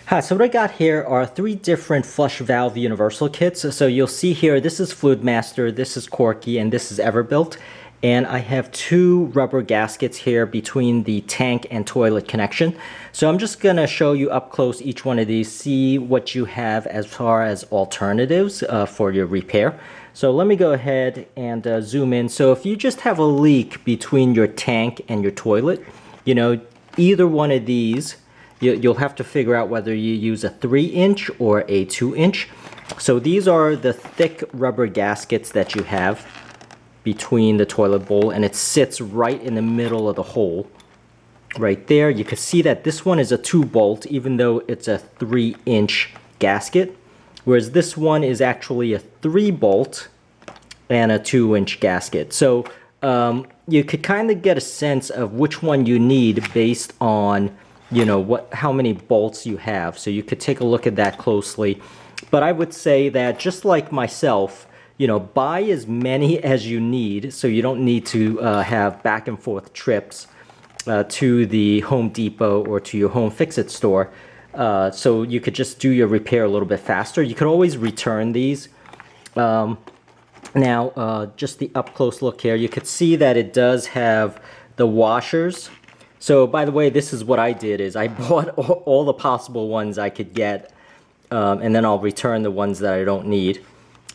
Hi, so what I got here are three different flush valve universal kits. So you'll see here, this is FluidMaster, this is Korky, and this is EverBuilt. And I have two rubber gaskets here between the tank and toilet connection. So I'm just gonna show you up close each one of these, see what you have as far as alternatives for your repair. So let me go ahead and zoom in. So if you just have a leak between your tank and your toilet, you know, either one of these, you'll have to figure out whether you use a 3-inch or a 2-inch. So these are the thick rubber gaskets that you have between the toilet bowl, and it sits right in the middle of the hole. Right there, you can see that this one is a 2-bolt, even though it's a 3-inch gasket, whereas this one is actually a 3-bolt and a 2-inch gasket. So you could kind of get a sense of which one you need based on, you know, how many bolts you have. So you could take a look at that closely. But I would say that, just like myself, you know, buy as many as you need, so you don't need to have back and forth trips to the Home Depot or to your Home Fix-It store. So you could just do your repair a little bit faster. You could always return these. Now, just the up-close look here, you could see that it does have the washers. So, by the way, this is what I did, is I bought all the possible ones I could get, and then I'll return the ones that I don't need.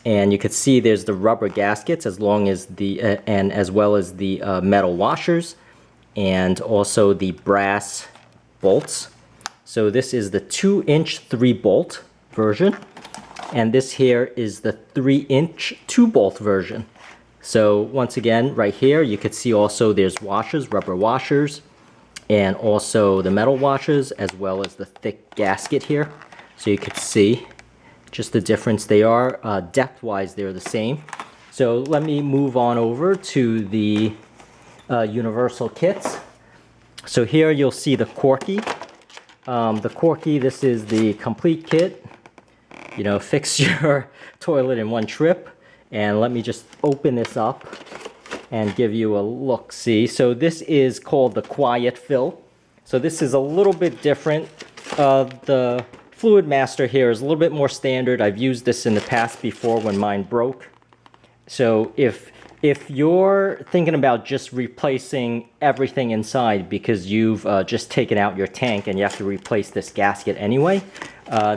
And you can see there's the rubber gaskets, as long as the and as well as the metal washers, and also the brass bolts. So this is the 2-inch 3-bolt version, and this here is the 3-inch 2-bolt version. So once again, right here, you can see also there's washers, rubber washers, and also the metal washers, as well as the thick gasket here. So you could see just the difference they are. Depth-wise, they're the same. So let me move on over to the universal kits. So here you'll see the Korky. The Korky, this is the complete kit. You know, fix your toilet in one trip. And let me just open this up and give you a look-see. So this is called the Quiet Fill. So this is a little bit different. The FluidMaster here is a little bit more standard. I've used this in the past before when mine broke. So if you're thinking about just replacing everything inside because you've just taken out your tank and you have to replace this gasket anyway,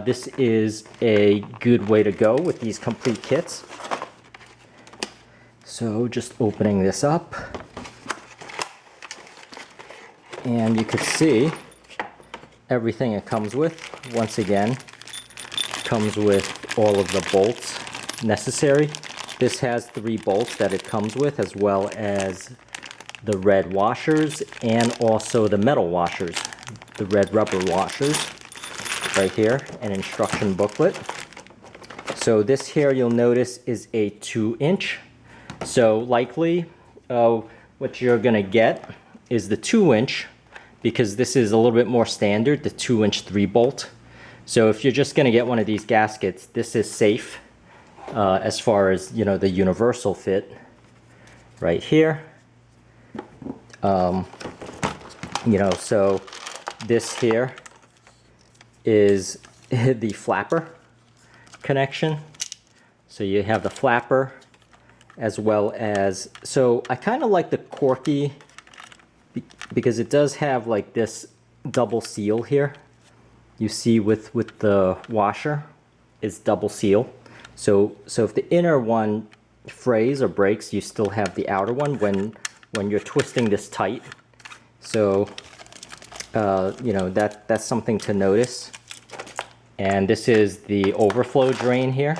this is a good way to go with these complete kits. So just opening this up, and you can see everything it comes with. Once again, comes with all of the bolts necessary. This has 3 bolts that it comes with, as well as the red washers and also the metal washers, the red rubber washers right here, an instruction booklet. So this here, you'll notice, is a 2-inch. So likely what you're going to get is the 2-inch, because this is a little bit more standard, the 2-inch 3-bolt. So if you're just going to get one of these gaskets, this is safe as far as, you know, the universal fit right here. You know, so this here is the flapper connection. So you have the flapper, as well as, so I kind of like the Korky because it does have like this double seal here. You see with the washer, it's double seal. So if the inner one frays or breaks, you still have the outer one when you're twisting this tight. So you know, that's something to notice. And this is the overflow drain here.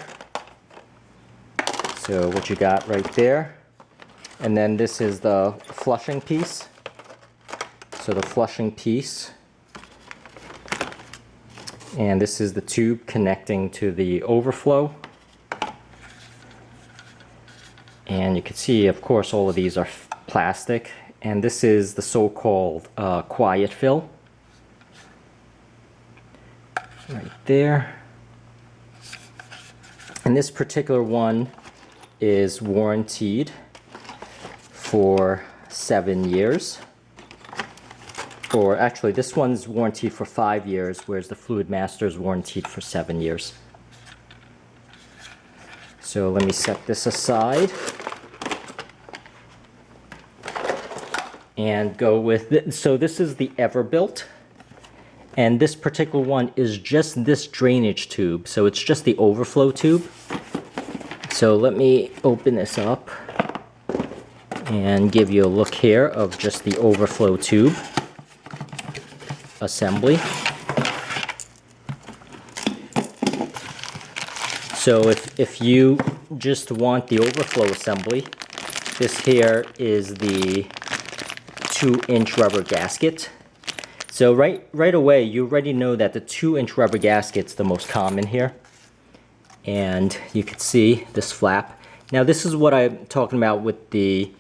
So what you got right there. And then this is the flushing piece. So the flushing piece. And this is the tube connecting to the overflow. And you can see, of course, all of these are plastic. And this is the so-called quiet fill. Right there. And this particular one is warranted for 7 years. or actually this one's warranted for 5 years, whereas the FluidMaster is warranted for 7 years. So let me set this aside and go with it. So this is the EverBuilt, and this particular one is just this drainage tube. So it's just the overflow tube. So let me open this up and give you a look here of just the overflow tube assembly. So if you just want the overflow assembly, this here is the 2-inch rubber gasket. So right away you already know that the 2-inch rubber gasket's the most common here. And you can see this flap. Now this is what I'm talking about with the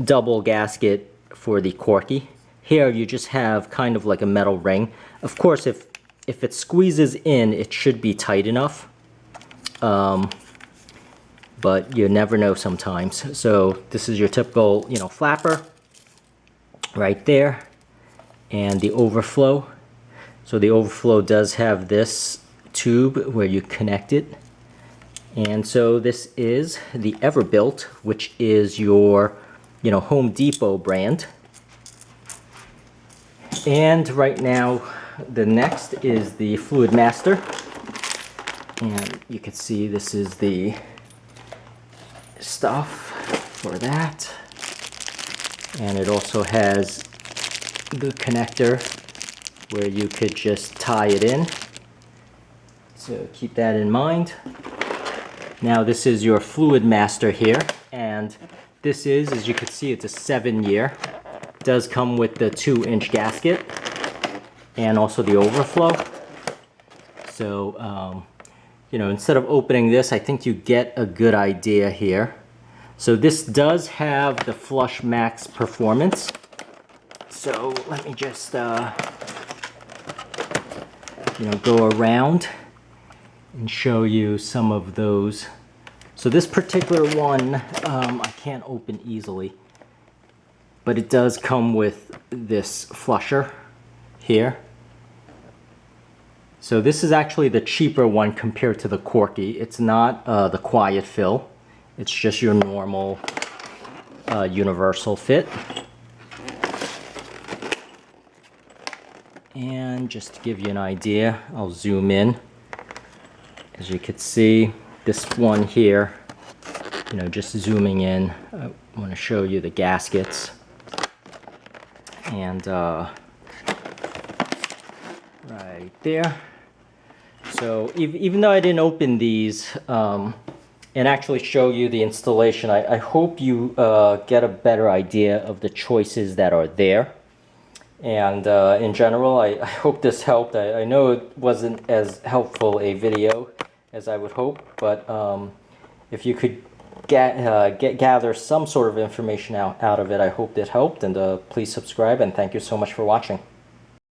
double gasket for the Korky. Here you just have kind of like a metal ring. Of course, if it squeezes in, it should be tight enough. But you never know sometimes. So this is your typical, you know, flapper right there, and the overflow. So the overflow does have this tube where you connect it. And so this is the EverBuilt, which is your, you know, Home Depot brand. And right now, the next is the FluidMaster. And you can see this is the stuff for that. And it also has the connector where you could just tie it in. So keep that in mind. Now this is your FluidMaster here, and this is, as you can see, it's a 7-year. It does come with the 2-inch gasket and also the overflow. So, you know, instead of opening this, I think you get a good idea here. So this does have the Flush Max performance. So let me just, you know, go around and show you some of those. So this particular one, I can't open easily, but it does come with this flusher here. So this is actually the cheaper one compared to the Korky. It's not the quiet fill. It's just your normal universal fit. And just to give you an idea, I'll zoom in. As you can see, this one here, you know, just zooming in, I want to show you the gaskets. And right there. So even though I didn't open these and actually show you the installation, I hope you get a better idea of the choices that are there. And in general, I hope this helped. I know it wasn't as helpful a video as I would hope, but if you could gather some sort of information out of it, I hope that helped. And please subscribe, and thank you so much for watching.